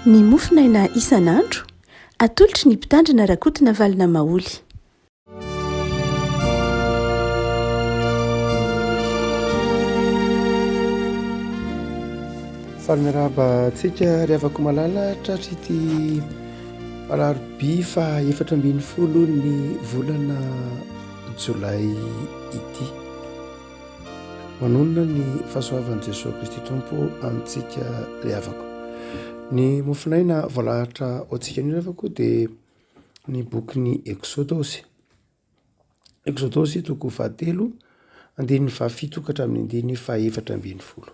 Ny mofonaina isan'andro atolotry ny mpitandrina rakotina valina maoly. Faly tsika ry avako malala tratry ity Alarobia fa 14 ny volana Jolay ity. Manonona ny fahasoavan'i Jesosy Kristy Tompo amintsika ry avako. Ny mofonaina voalahatra ho antsika ny avako dia ny boky Exodosy. Exodosy toko 7 andininy 7 hatramin'ny andininy 14.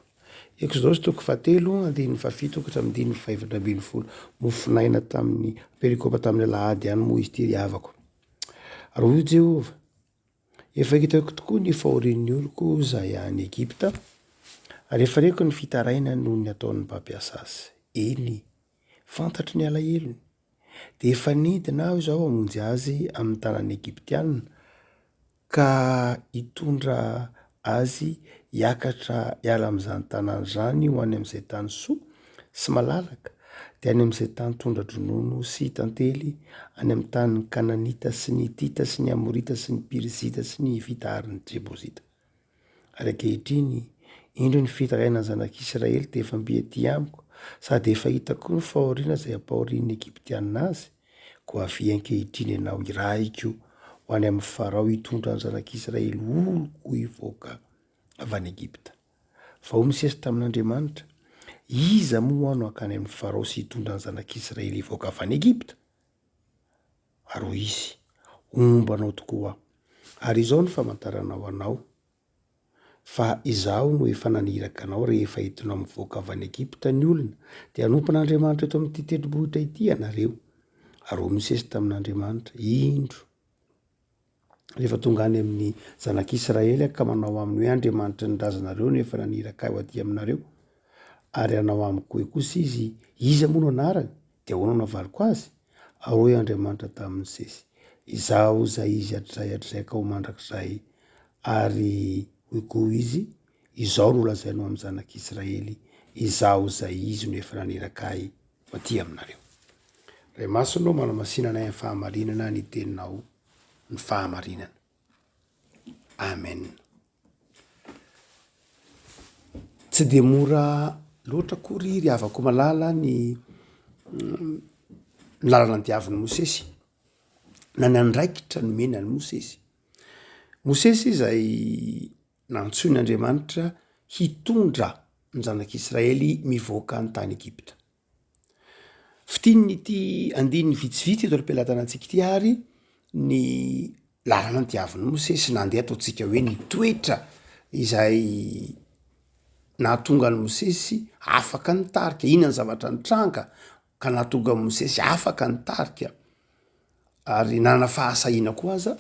Exodosy toko 7 andininy 7 hatramin'ny 14. Mofonaina tamin'ny perikopa tamin'ny Alahady ihany moa izy ity ry havako. Ary hoy Jehovah, efa hitako tokoa ny fahorian'ny oloko izay any Egypta, ary efa reko ny fitaraina noho ny ataon'ny mpampiasa azy. Eny, fantatry ny alahelony, dia efa nidina aho izao hamonjy azy amin'ny tanan'ny Egyptianina, ka hitondra azy hiakatra hiala amin'izany tanàna izany ho any amin'izay tany soa sy malalaka, dia any amin'izay tany tondra-dronono sy tantely, any amin'ny tany Kananita sy ny Hitita sy ny Amorita sy ny Pirizita sy ny Hivita ary ny Jebozita. Ary ankehitriny, indro ny fitaraina ny zanak'Israely dia efa mbiety amiko, sady efa hitako ny fahoriana izay ampahorian'ny Egyptianina azy, koa avy ankehitriny ianao irahiko ho any amin'ny Farao hitondra ny zanak'Israely oloko hivoaka avy any Egypta. Fa ho misesy tamin'Andriamanitra, iza moa hoano akany amin'ny Farao sy hitondra ny zanak'Israely hivoaka avy any Egypta? Ary hoy izy, ombanao tokoa, ary izao ny famantaranao anao, fa izaho no efa naniraka anao rehefa entinao mivoaka avy any Egypta ny olona, dia hanompan'Andriamanitra eto amin'ity tendrombohitra ity ianareo. Ary ho misesy tamin'Andriamanitra, indro rehefa tonga any amin'ny zanak'Israely ka manao aminy hoe Andriamanitra ny razanareo no efa naniraka aho aty aminareo, ary anao amiko hoe kosa izy, iza moa no anarany, dia ahoana no havaliko azy? Ahoy Andriamanitra tamin'ny Mosesy, izaho izay izy hatrizay ka ho mandrakizay, ary hoy koa izy, izao no lazainao amin'ny zanak'Israely, izaho izay izy no efa naniraka ahy aty aminareo. Ray masonao manamasinana ny fahamarinana ny teninao ny fahamarinana. Amen. Tsy dia mora loatra kory ry havako malala ny lalana diavin'ny Mosesy, na ny andraikitra ny menan'ny Mosesy. Mosesy izay nantsoin'Andriamanitra hitondra ny zanak'Israely mivoaka ny tany Egypta. Fitininy ity andininy vitsivitsy eto am-pelatana antsika ity ary ny lalana diavin'ny Mosesy, nandeha ataontsika hoe ny toetra izay nahatonga ny Mosesy afaka nitarika, inona ny zavatra nitranga ka nahatonga ny Mosesy afaka nitarika, ary nanana fahasahiana koa aza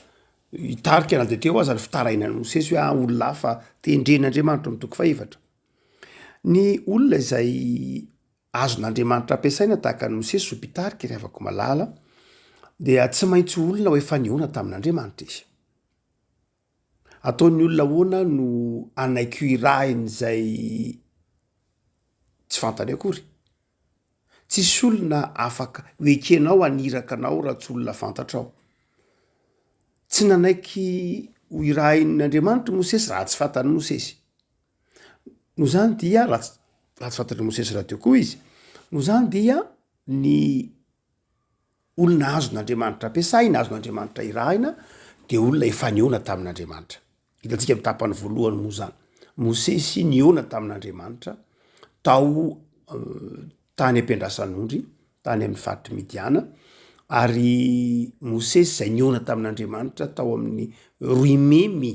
hitarika na dia teo aza ny fitarainan'ny Mosesy hoe olona hafa tendren'Andriamanitra amin'ny toko 7. Ny olona izay azon'Andriamanitra ampiasaina tahaka ny Mosesy ho mpitarika ry havako malala, dia tsy maintsy olona ho efa niona tamin'Andriamanitra izy. Ataon'ny olona hoana no anaiko irahiny izay tsy fantany akory. Tsisy olona afaka hoekenao aniraka anao raha tsy olona fantatrao. Tsy nanaiky ho irahin'Andriamanitra Mosesy raha tsy fantany Mosesy. No zany dia raha tsy fantatry Mosesy raha teo koa izy. No zany dia ny olona azon'Andriamanitra ampiasaina, azon'Andriamanitra irahina, dia olona efa niona tamin'Andriamanitra. Hitantsika amin'ny tapany voalohany moa zany. Mosesy niona tamin'Andriamanitra tao tany ampiandrasan'ondry, tany amin'ny faritry Midiana, ary Mosesy izay niona tamin'Andriamanitra tao amin'ny roimemy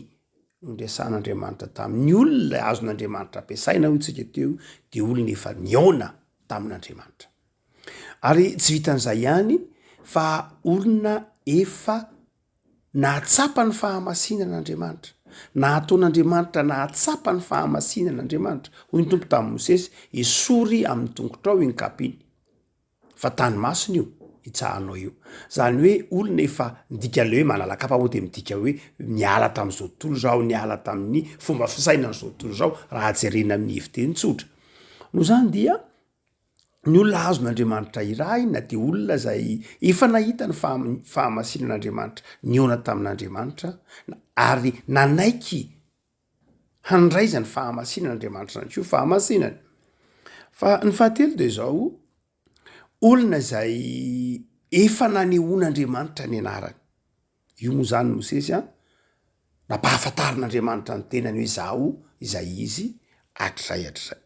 nondrasan'Andriamanitra tamin'ny olona azon'Andriamanitra ampiasaina hoy tsika teo, dia olona efa niona tamin'Andriamanitra. Ary tsy vitan'izay ihany, fa olona efa nahatsapa ny fahamasinan'Andriamanitra, nahataon'Andriamanitra nahatsapa ny fahamasinan'Andriamanitra. Hoy ny Tompo tamin'ny Mosesy, esory amin'ny tongotrao iny kapiny, fa tany masina io hitsahanao io. Zany hoe olona efa midika le hoe manala kapa moa dia midika hoe niala tamin'izao tontolo zao, niala tamin'ny fomba fisaina n'izao tontolo zao, raha jerena amin'ny heviteny tsotra. No zany dia ny olona azon'andriamanitra iray na dia olona zay efa nahita ny fahamasinan'andriamanitra niona tamin'andriamanitra ary nanaiky handraiza ny fahamasinan'andriamanitra zany ko fahamasinany. Fa ny fahatelo de zao olona zay efa nanehoan'andriamanitra ny anarany. Io moa zany Mosesy nampahafantarin'andriamanitra ny tenany hoe zao izay izy hatrizay.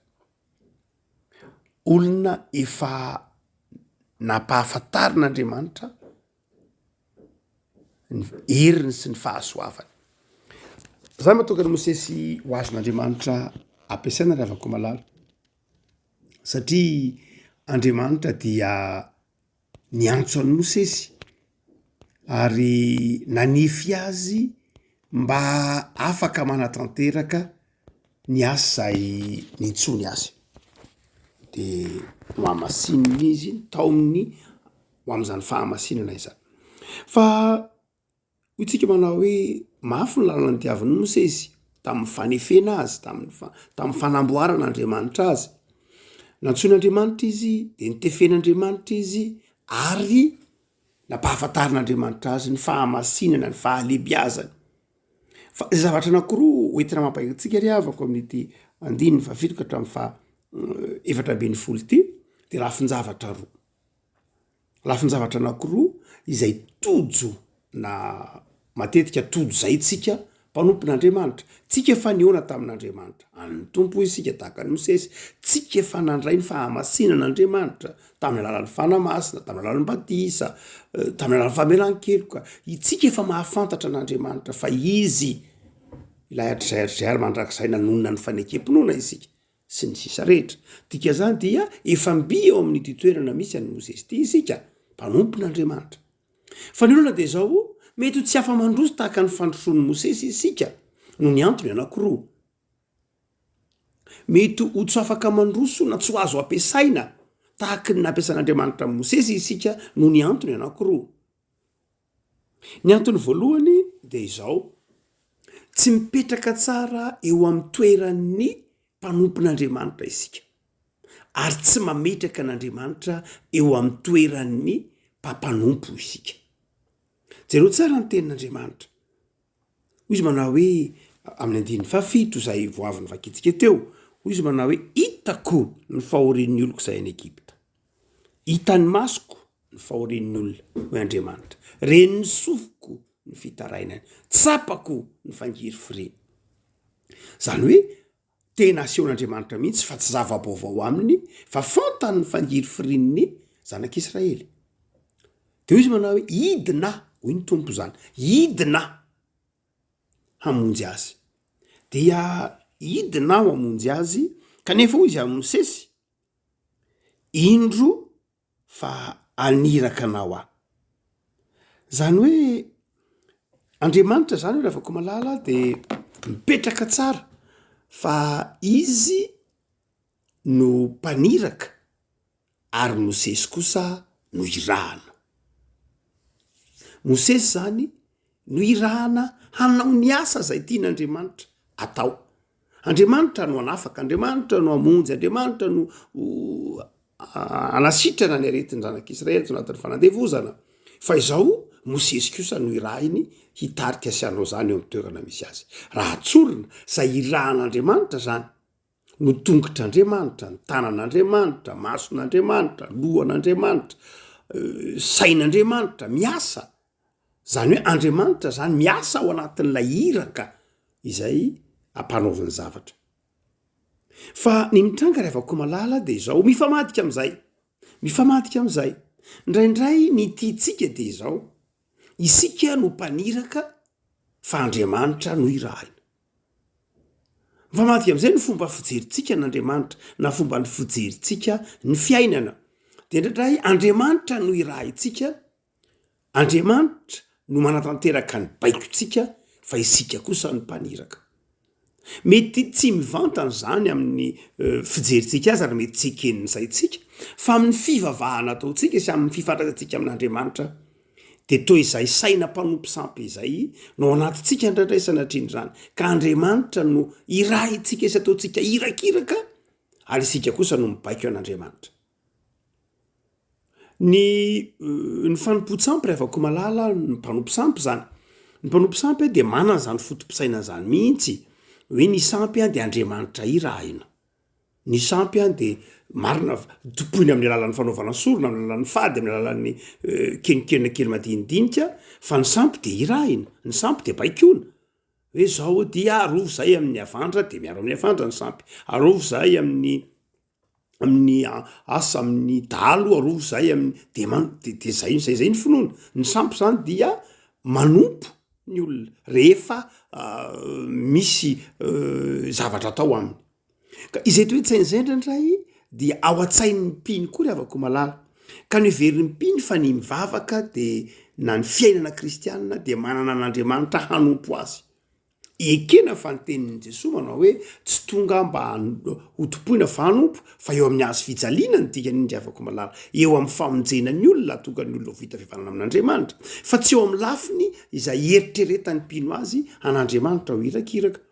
Olona efa nampahafantarin'andriamanitra ny heriny sy ny fahasoavany. Zany mahatonga ny Mosesy ho azon'andriamanitra ampiasaina raha avako malala. Satria Andriamanitra dia niantso an'i Mosesy ary nanefy azy mba afaka manatanteraka ny asa zay nintsony azy. De mahamasinina izy tao amin'ny ho am'izany fahamasinana izany. Fa itsika manao hoe mafy ny lalana ny diavin'ny Mosesy tamin'ny fanefena azy, tamin'ny fanamboaran'Andriamanitra azy. Nantsoin'Andriamanitra izy, de nitefen'Andriamanitra izy ary nampahafantarin'Andriamanitra azy ny fahamasinana, ny fahalebiazany. Fa zavatra anankiroa hoentina mampaitsika ry havako amin'ity 7:7 ty de lafinjavatra roa. Lafinjavatra anankiroa izay tojo na matetika tojo zay tsika mpanompon'Andriamanitra. Tsika efa niona tamin'Andriamanitra. Any tompo isika tahaka ny Mosesy, tsika efa nandray ny fahamasinan'Andriamanitra tamin'ny alalan'ny fanamasina, tamin'ny alalan'ny batisa, tamin'ny alalan'ny famelan-keloka. Tsika efa mahafantatra an'Andriamanitra fa izy ilay hatrizay mandrakizay nanonona ny fanekempinoana isika sy ny sisa rehetra. Dika zany dia efa mbi eo amin'ity toerana misy an'ny Mosesy ty isika mpanompon'Andriamanitra. Fa ny olona de zao mety ho tsy afa-mandroso tahaka ny fandrosoan'ny Mosesy isika no ny antony anankiroa. Mety ho tsy afaka mandroso na tsy ho azo ampiasaina tahaka ny nampiasan'Andriamanitra amin'ny Mosesy isika no ny antony anankiroa. Ny antony voalohany de izao: tsy mipetraka tsara eo amin'ny toeran'ny mpanompon'Andriamanitra isika, ary tsy mametraka n'Andriamanitra eo amin'ny toeran'ny mpampanompo isika. Jereo tsara ny tenin'Andriamanitra. Hoy izy manao hoe amin'ny 7:7 zay voavy vakitsika teo, hoy izy manao hoe hitako ny fahorian'ny oloko zay any Egipta. Hitan'ny masoko ny fahorian'ny olona hoe Andriamanitra. Ren'ny sofiko ny fitarainany, tsapako ny fangiry fireny. Zany hoe tena asehon'Andriamanitra mihitsy fa tsy zava-baovao aminy, fa fantany ny fangiry firen'ny zanak'Israely. De hoy izy manao hoe hidina, hoy ny tompo zany, hidina hamonjy azy. Dia hidina ho hamonjy azy, kanefa hoy izy amin'ny Mosesy, indro fa aniraka anao aho. Zany hoe Andriamanitra zany hoe raha vako malala de mipetraka tsara fa izy no mpaniraka ary Mosesy kosa no irahana. Mosesy zany no irahana hanao ny asa zay tian'Andriamanitra atao. Andriamanitra no anafaka, Andriamanitra no amonjy, Andriamanitra no anasitrana ny aretin'ny zanak'Israely to anatin'ny fanandevozana. Fa izao Mosesy kosa no irahiny hitarika sy anao zany eo amin'ny toerana misy azy. Raha tsorina zay irahan'Andriamanitra zany, no tongotr'Andriamanitra, ny tanan'Andriamanitra, mason'Andriamanitra, lohan'Andriamanitra, sain'Andriamanitra miasa. Zany hoe Andriamanitra zany miasa ao anatin'ilay iraka izay ampanaoviny zavatra. Fa ny mitranga rehefa malala de izao mifamadika am'izay. Indraindray ny tiantsika de izao: isika no mpaniraka fa Andriamanitra no irahina. Mifamadika am'izay ny fomba fijerintsika n'Andriamanitra na fomba ny fijerintsika ny fiainana. De indraindray Andriamanitra no irahintsika, Andriamanitra no manatanteraka ny baikontsika, fa isika kosa ny mpaniraka. Mety tsy mivantana zany amin'ny fijerintsika azy ary mety tsy ekenin'izay tsika, fa amin'ny fivavahana ataontsika sy amin'ny fifandraisantsika amin'Andriamanitra de toy izay saina mpanompo sampy izay no anatintsika ndraindraisana hatrindrany, ka Andriamanitra no irahintsika sy ataontsika irakiraka ary isika kosa no mibaiko an'Andriamanitra. ny fanompo-tsampy rehafako malala ny mpanompo sampy zany ny mpanompo sampy dia manana zany fotom-pisaina zany mihitsy hoe ny sampy a dia Andriamanitra raha ina ny sampy a dia marina topoiny amin'ny alalan'ny fanaovana sorona amin'ny alalan'ny fady amin'ny alalan'ny kenikenina kely madinidinika fa ny sampy dia irahina ny sampy dia baikona hoe zao dia arovo zay amin'ny avandra dia miaro amin'ny avandra ny sampy arovo zay amin'ny asa amin'ny dalo arovo zay de zay ny finoana ny sampy zany dia manompo ny olona rehefa misy zavatra atao aminy ka izay to hoe tsain'zaindra dia ao an-tsain'ny mpiny koa ry havako malala ka ny very mpiny fa ny mivavaka dia na ny fiainana kristianina dia manana an'Andriamanitra hanompo azy ekena fa ny tenin'i Jesosy manao hoe tsy tonga mba hotopoina fa hanompo fa eo amin'ny azo fijaliana ny dikany ry havako malala eo amin'ny famonjena ny olona tonga ny olona vita fivanana amin'Andriamanitra fa tsy eo amin'ny lafiny izay eritreretany mpino azy an'Andriamanitra ho irakiraka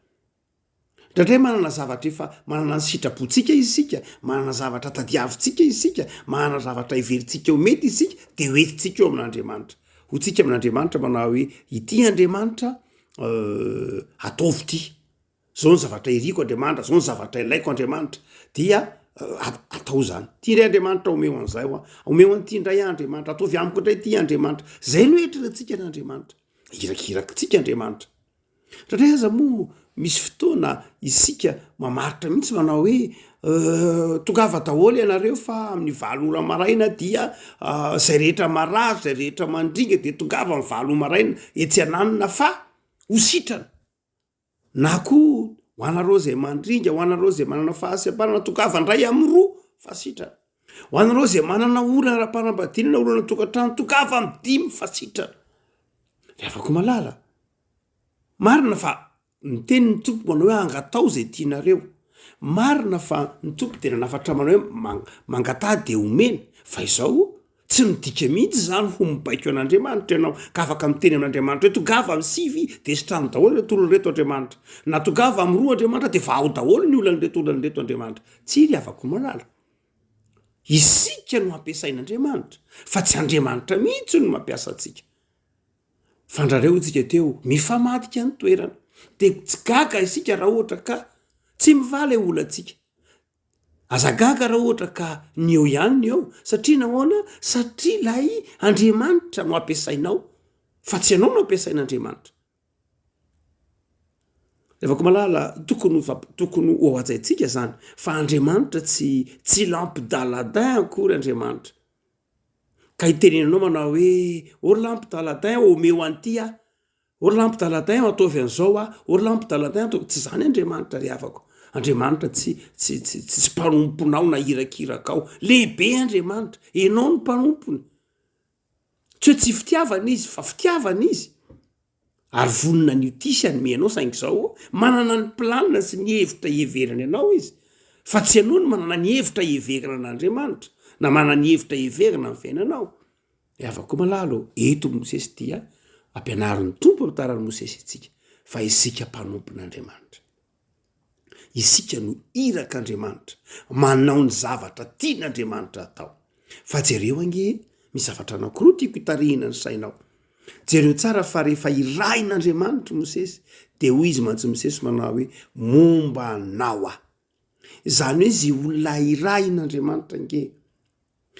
Ndratray manana zavatra efa manana ny sitrapontsika isika manana zavatra tadiavintsika isika manana zavatra iverintsika eo mety isika dia hoentintsika eo amin'Andriamanitra ho tsika amin'Andriamanitra manao hoe ity Andriamanitra ataovy ity zao ny zavatra iriko Andriamanitra zao ny zavatra ilaiko Andriamanitra dia atao zany tia indray Andriamanitra omeo an'izay omeo an'ity indray Andriamanitra ataovy amiko indray ity Andriamanitra zay no eritreretintsika n'Andriamanitra irakirakintsika Andriamanitra satria aza moa misy fotoana isika mamaritra mihitsy manao hoe tongava daholo ianareo fa amin'ny valora maraina dia zay rehetra marazo zay rehetra mandringa dia tongava amin'ny valora maraina etsy ananina fa ho sitrana na koa ho anareo zay mandringa ho anareo zay manana fahasiampanana tongava ndray amin'ny roa fa sitrana ho anareo zay manana olana ra-panambadinana olana tokantrano tongava amin'ny dimy fa sitrana rehefa malala marina fa ny teny ny tompo manao hoe angatao zay tianareo marina fa ny tompo tena nafatra manao hoe mangatà dia omena fa izao tsy midika mihitsy zany ho mibaiko an'Andriamanitra ianao ka afaka miteny amin'Andriamanitra hoe tongava amin'ny sivy dia sitrano daholo reto olona reto Andriamanitra na tongava amin'ny roa Andriamanitra dia vao daholo ny olana reto olana reto Andriamanitra tsy ry havako malala isika no ampiasain'Andriamanitra fa tsy Andriamanitra mihitsy no mampiasa antsika fandrareo tsika teo mifamadika ny toerana dia tsy gaga isika raha ohatra ka tsy mivaly olantsika aza gaga raha ohatra ka ny eo ihany ny eo satria nahoana satria lay Andriamanitra no ampiasainao fa tsy ianao no ampiasain'Andriamanitra rehefako malala tokony ho ajaintsika zany fa Andriamanitra tsy lampy daladin akory Andriamanitra ka itenenanao manao hoe or lampy daladin omeo an'ity or lampy daladin ataovy an'izao or lampy daladin ataovy tsy zany Andriamanitra ry havako Andriamanitra tsy mpanomponao na irakiraka ao lehibe Andriamanitra enao ny mpanompony tsy hoe tsy fitiavana izy fa fitiavana izy ary vonina ny otisa ny menao saingy zao manana ny planina sy ny hevitra heverana ianao izy fa tsy ianao no manana ny hevitra heverana n'Andriamanitra na manana ny hevitra heverana ny fiainanao havako malalo eto Mosesy dia ampianarin'ny tompo amitaran'ny Mosesy itsika fa isika mpanompon'Andriamanitra isika no irak'Andriamanitra manao ny zavatra tian'Andriamanitra atao fa jereo ange misy zavatra anankiroa tiako hitarihina ny sainao jereo tsara fa rehefa irahin'Andriamanitra Mosesy dia hoy izy mantsy Mosesy manao hoe momba anao zany hoe izy olona irahin'Andriamanitra nge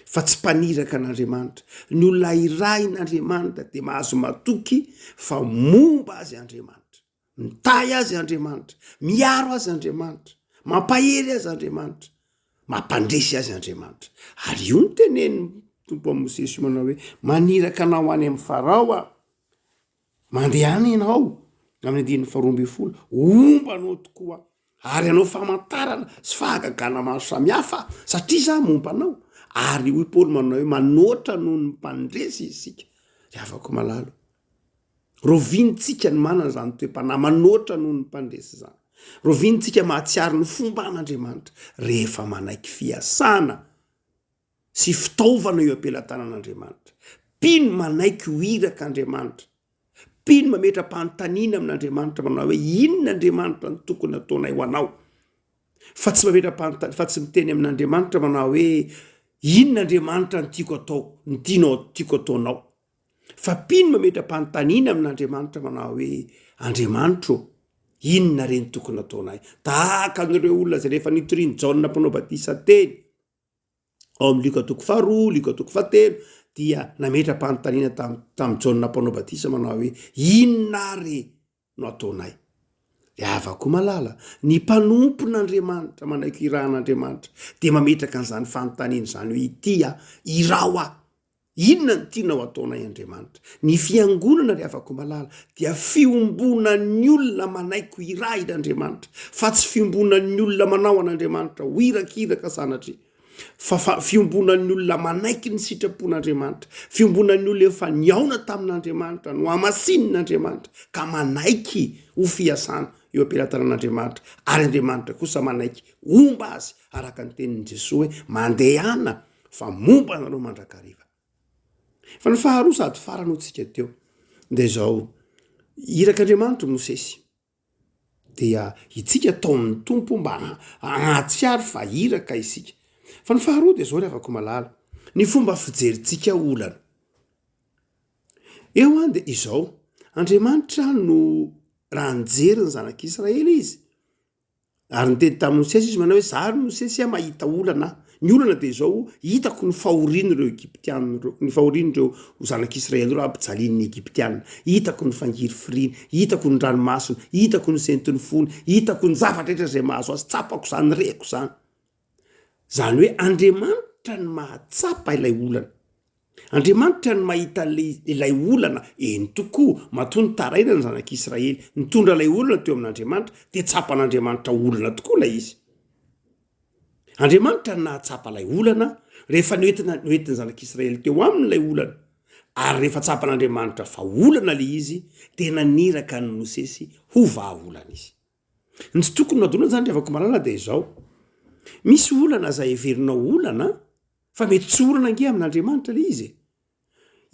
fa tsy mpaniraka an'Andriamanitra ny olona irahin'Andriamanitra dia mahazo matoky fa momba azy Andriamanitra mitay azy Andriamanitra miaro azy Andriamanitra mampahery azy Andriamanitra mampandresy azy Andriamanitra ary io ny teneny tompo amin'ny Mosesy manao hoe maniraka anao any amin'ny Farao mandehany ianao amin'ny andininy 12 omba anao tokoa ary anao famantarana sy fahagagana maro samihafa satria za momba anao ary hoy Paoly manao hoe manoatra noho ny mpandresy isika ry havako malalo rovintsika ny manana zany toe-panahy manoatra noho ny mpandresy zany rovintsika mahatsiary ny fomba an'Andriamanitra rehefa manaiky fiasana sy fitaovana eo ampelantanan'Andriamanitra pino manaiky ho iraka Andriamanitra pino mametra-panontaniana amin'Andriamanitra manao hoe inona Andriamanitra ny tokony ataonay ho anao fa tsy mametra-panontaniana fa tsy miteny amin'Andriamanitra manao hoe inon'Andriamanitra ny tiako atao, ny tiako ataonao. Fa pino mametram-panontaniana amin'Andriamanitra manao hoe Andriamanitra, inona reny tokony ataonay? Tahaka an'ireo olona zay rehefa nitoriany Jaona mpanao batisa teny ao amin'ny Luka 2:2, Luka 2:3 dia nametram-panontaniana tamin'ny Jaona mpanao batisa manao hoe inona re no ataonay? Avako malala, ny mpanompon'Andriamanitra manaiky irahan'Andriamanitra dia mametraka an'izany fanontaniana zany hoe itya irao inona ny tianao ataonay Andriamanitra? Ny fiangonana ry afako malala dia fiombonan'ny olona manaiky ira an'Andriamanitra, fa tsy fiombonan'ny olona manao an'Andriamanitra ho irakiraka sanatria. Fa fiombonan'ny olona manaiky ny sitrapon'Andriamanitra, fiombonan'ny olona efa niaona tamin'Andriamanitra no hamasin'Andriamanitra ka manaiky ho fiasana eo ampelantanan'Andriamanitra, ary Andriamanitra kosa manaiky omba azy araka ny tenin'i Jesosy hoe mandehana fa momba anareo mandrakariva. Fa ny faharoa sady farany hotsika teo dia zao, irak'Andriamanitra Mosesy dia itsika taon'ny tompo mba hanatsiary fa iraka isika. Fa ny faharoa dia zao rehefa ko malala ny fomba fijerintsika olana eo an dia izao, Andriamanitra no raha nijery ny zanak'Israely izy ary niteny tamin'ny Mosesy izy manao hoe zary Mosesy mahita olana. Ny olana dia zao hitako ny fahorian'ireo Egyptiana, ny fahorian'ireo zanak'Israely ireo ampijalian'ny Egyptiana, hitako ny fangiry firiana, hitako ny ranomasina, hitako ny sentin'ny fony, hitako ny zavatra rehetra izay mahazo azy, tsapako zany, reko zany. Zany hoe Andriamanitra ny mahatsapa ilay olana, Andriamanitra ny mahita ilay olana. Eny tokoa matony taraina ny zanak'Israely nitondra ilay olana teo amin'Andriamanitra dia tsapan'Andriamanitra olana tokoa ilay izy. Andriamanitra ny nahatsapa ilay olana rehefa noentin'ny zanak'Israely teo amin'ilay olana, ary rehefa tsapan'Andriamanitra fa olana ilay izy dia naniraka ny Mosesy ho vahaolana izy. Ny tsy tokony nadona zany rehefa ko malala dia izao, misy olana zay everinao olana fa mety tsy olana ange amin'Andriamanitra ilay izy.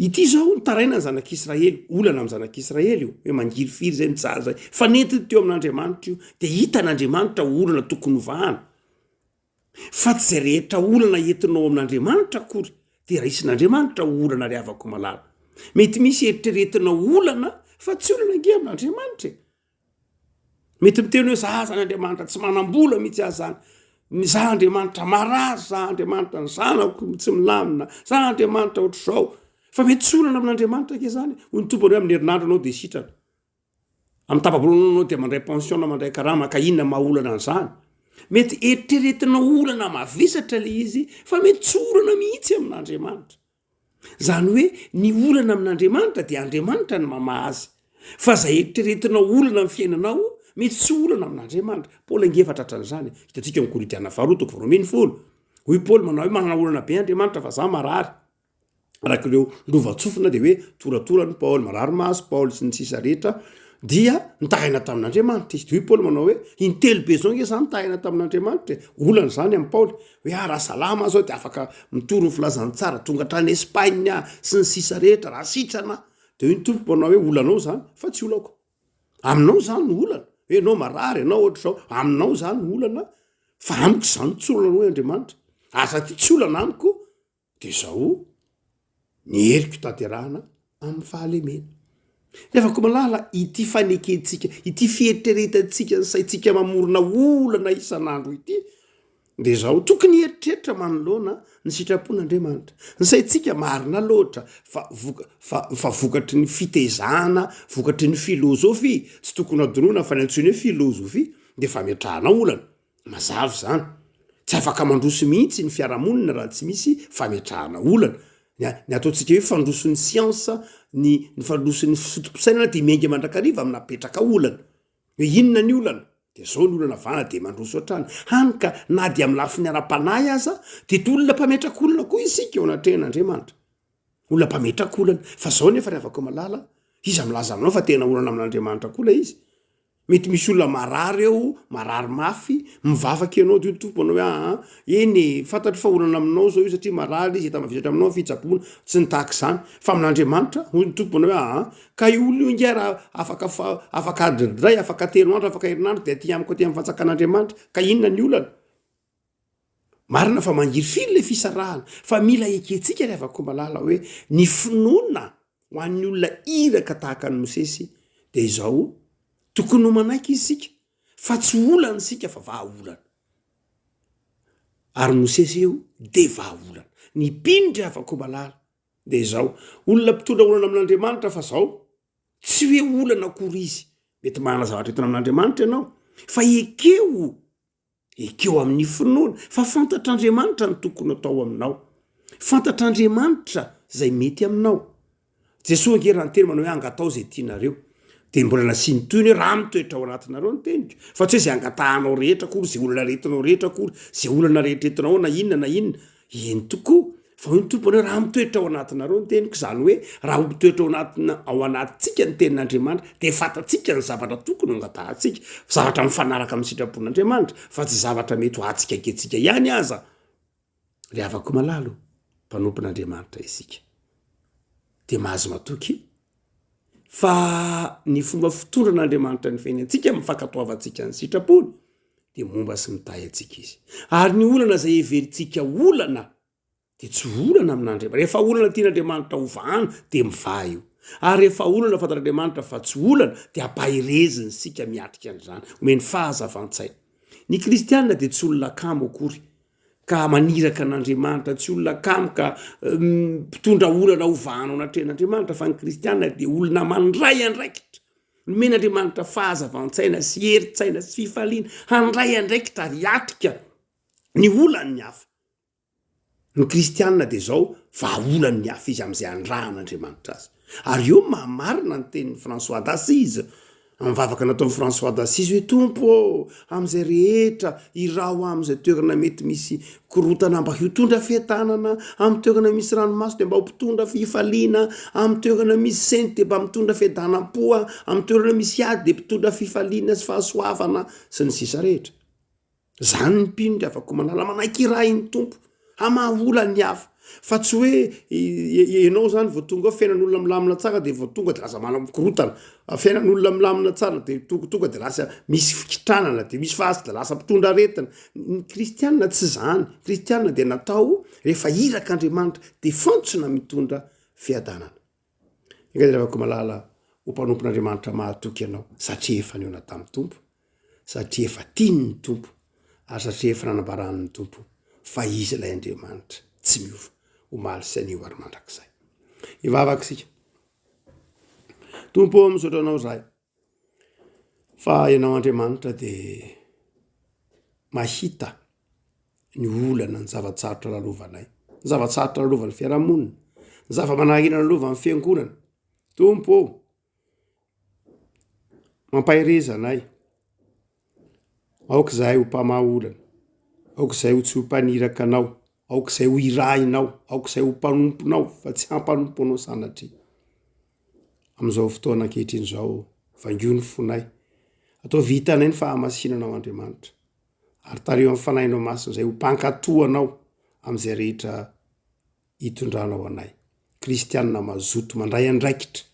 Ity zao nitaraina ny zanak'Israely, olana amin'ny zanak'Israely io hoe mangiry firy zay mijaly zay, fa nentiny teo amin'Andriamanitra io dia hitan'Andriamanitra olana tokony vahana. Fa tsy zay rehetra olana entinao amin'Andriamanitra akory dia raisin'Andriamanitra olana ry havako malala. Mety misy eritreretina olana fa tsy olana ange amin'Andriamanitra. Mety miteny hoe za zan'Andriamanitra tsy manam-bola mihitsy ahy zany, za Andriamanitra marary, za Andriamanitra ny zanako tsy milamina, za Andriamanitra ohatr'izao. Fa mety tsy olana amin'Andriamanitra ke zany. Hoy ny tompony hoe amin'ny herinandro anao dia sitrana, amin'ny tapabolana anao dia mandray pension, mandray karama, ka inona mahaolana an'izany? Mety eritreretina olana mavesatra ilay izy, fa mety tsy olana mihitsy amin'Andriamanitra. Zany hoe ny olana amin'Andriamanitra dia Andriamanitra ny mamaha azy, fa zay eritreretina olana amin'ny fiainanao mety tsy olana amin'Andriamanitra. Paoly angefa tratran'izany, hitantsika amin'ny Korintiana 2:10. Hoy Paoly manao hoe manana olana be Andriamanitra fa za marary. Araka ireo lova-tsofina dia hoe toratorany Paoly, marary maso Paoly sy ny sisa rehetra dia nitahina tamin'Andriamanitra izy. Hoy Paoly manao hoe intelo be zao nge zany nitahina tamin'Andriamanitra. Olana zany amin'ny Paoly hoe raha salama zao dia afaka mitory ny filazany tsara, tonga hatrany Espagne sy ny sisa rehetra raha sitrana. Dia hoy ny tompo manao hoe olanao zany fa tsy olako. Aminao zany no olana. Hoe anao marary, anao ohatr'izao, aminao zany no olana. Fa amiko zany tsy olana hoe Andriamanitra. Asa ty tsy olana amiko dia zao ny heriko tanterahana amin'ny fahalemena. Rehefa ko malala ity fanekentsika, ity fieritreretantsika ny saintsika mamorona olana isan'andro ity dia zao tokony eritreritra manoloana ny sitrapon'Andriamanitra. Ny saintsika marina loatra fa vokatry ny fitezana, vokatry ny filozofia, tsy tokony adonoana fa ny antsoina hoe filozofia dia fametrahana olana. Mazava zany, tsy afaka mandroso mihitsy ny fiarahamonina raha tsy misy fametrahana olana. Ny ataontsika hoe fandroson'ny siansa, ny fandroson'ny fisotom-pisainana dia miainga mandrakariva amina petraka olana. Hoe inona ny olana? Dia zao ny olana vana dia mandroso hatrany. Hany ka na dia amin'ny lafiny ara-panahy aza dia olona mpametraka olana koa isika eo anatrehan'Andriamanitra. Olona mpametraka olana. Fa zao nefa rehefa ko malala, izy milaza aminao fa tena olana amin'Andriamanitra koa ilay izy. Mety misy olona marary eo, marary mafy, mivavaka ianao dia tompo anao hoe eny fantatro fa olana aminao zao io satria marary izy, tamavizatra aminao fitsaboana, tsy nitahaka izany. Fa amin'Andriamanitra hoy ny tompo anao hoe ka io olona io nge raha afaka adridray, afaka teroandro, afaka herinandro dia aty amiko aty amin'ny fansakan'Andriamanitra. Ka inona ny olana? marina fa mangiry firy le fisarahana fa mila eketsika ry avako malala hoe ny finoana ho an'ny olona iraka tahaka ny Mosesy de izao tokony ho manaiky izy sika fa tsy olana sika fa vahaolana ary Mosesy eo de vahaolana ny pindry avako malala de izao olona mpitondra olana amin'Andriamanitra fa zao tsy hoe olana akory izy mety manana zavatra entina amin'Andriamanitra ianao fa ekeo amin'ny finoana fa fantatr'Andriamanitra ny tokony atao aminao fantatr'Andriamanitra zay mety aminao Jesosy angerana teny manao hoe angatao zay tianareo de mbola nasiany toy ny raha mitoetra ao anatinareo ny teniko fa tsy hoe zay angatahanao rehetra akory zay olana rehetinao rehetra akory zay olana rehetretinao na inona eny tokoa fa hoy ny tompony hoe raha mitoetra ao anatinareo ny teniko zany hoe raha mitoetra ao anatintsika ny tenin'Andriamanitra de fatatsika ny zavatra tokony angatahantsika zavatra mifanaraka amin'ny sitrapon'Andriamanitra fa tsy zavatra mety ho atsika aketsika ihany aza ry avako malalo mpanompon'Andriamanitra isika de mahazo matoky fa ny fomba fitondran'Andriamanitra ny fiainantsika mifankatoavantsika ny sitrapony de momba sy mitahy atsika izy ary ny olana zay everitsika olana de tsy olana amin'Andriamanitra rehefa olana tian'Andriamanitra hovahana de mivaha io ary rehefa olana fantatr'Andriamanitra fa tsy olana de ampahireziny sika miatrika an'izany omeny fahazavan-tsaina ny kristianina de tsy olona kamo akory ka maniraka an'Andriamanitra tsy olona kamo ka mpitondra olana hovahana ao anatrehan'Andriamanitra fa ny kristianina de olona mandray andraikitra nomen'Andriamanitra fahazavan-tsaina sy herin-tsaina sy fifaliana handray andraikitra ary atrika ny olan'ny hafa ny kristianina de zao vahaolan'ny hafa izy am'izay andrahan'Andriamanitra azy ary eo mamarina ny tenin'ny François d'Assise am'vavaka nataon'ny François d'Assise hoe tompo am'izay rehetra irao am'izay toerana mety misy korotana mba hitondra fiatanana amin'ny toerana misy ranomaso de mba ho mpitondra fifaliana amin'ny toerana misy sainte de mba mitondra fiadanam-poa amin'ny toerana misy ady de mpitondra fifaliana sy fahasoavana sy ny sisa rehetra zany ny mpino afako manala manaiky irainy tompo amaolany hafa fa tsy hoe ianao zany vao tonga fiainan'olona milamina tsara de vao tonga de lasa manamkorotana fiainan'olona milamina tsara de tonga de lasa misy fikitranana de misy fasy de lasa mpitondra aretina ny kristianina tsy zany kristianina de natao rehefa irak'Andriamanitra de fantsona mitondra fiadanana ingazavako malala ho mpanompon'Andriamanitra mahatoky ianao satria efa niona tamin'ny tompo satria efa tiany tompo ary satria efa nanambaran'ny tompo fa izy ilay Andriamanitra tsy miova omaly sy anio ary mandrakizay ivavaka sika tompo misaotra anao zahay fa ianao Andriamanitra de mahita ny olana ny zavatsarotra lalovanay ny zavatsarotra lalovan'ny fiarahamonina ny zava-manahirana lalovan'ny fiangonana tompo mampahirezanay aoka zahay ho mpamaolana aoka izay ho tsy ho mpaniraka anao aoka izay ho irahinao aoka izay ho mpanomponao fa tsy hampanompo anao sanatria am'izao fotoana ankehitriny zao vangio ny fonay atao vitanay ny fahamasinanao Andriamanitra ary tareo amin'ny fanahinao masina zay ho mpankatoanao am'izay rehetra hitondranao anay kristianina mazoto mandray andraikitra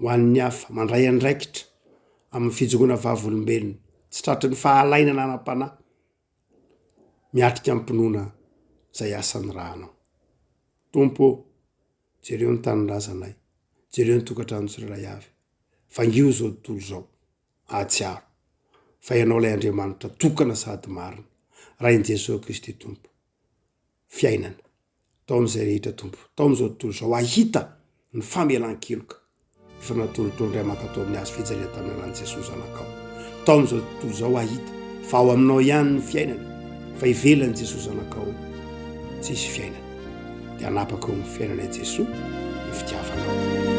ho an'ny hafa mandray andraikitra amin'ny fijogona vavolombelona tsy tratry ny fahalaina nanam-panahy miatrika ampinoana zay asan'ny rahanao tompo jereo ny tanindrazanay jereo ny tokantrano tsirairay avy vangio zao tontolo zao ahatsiaro fa ianao lay Andriamanitra tokana sady marina raha in Jesosy Kristy tompo fiainana tao am'izay rehetra tompo tao am'izao tontolo zao ahita ny famelan-keloka efa natolotolo ray makatao amin'ny azy fijalia tamin'ny anan'i Jesosy zanakao tao am'izao tontolo zao ahita fa ao aminao ihany ny fiainana fa ivelany Jesosy zanakao tsisy fiainana de anapaka ny fiainana Jesosy ny fitiavanao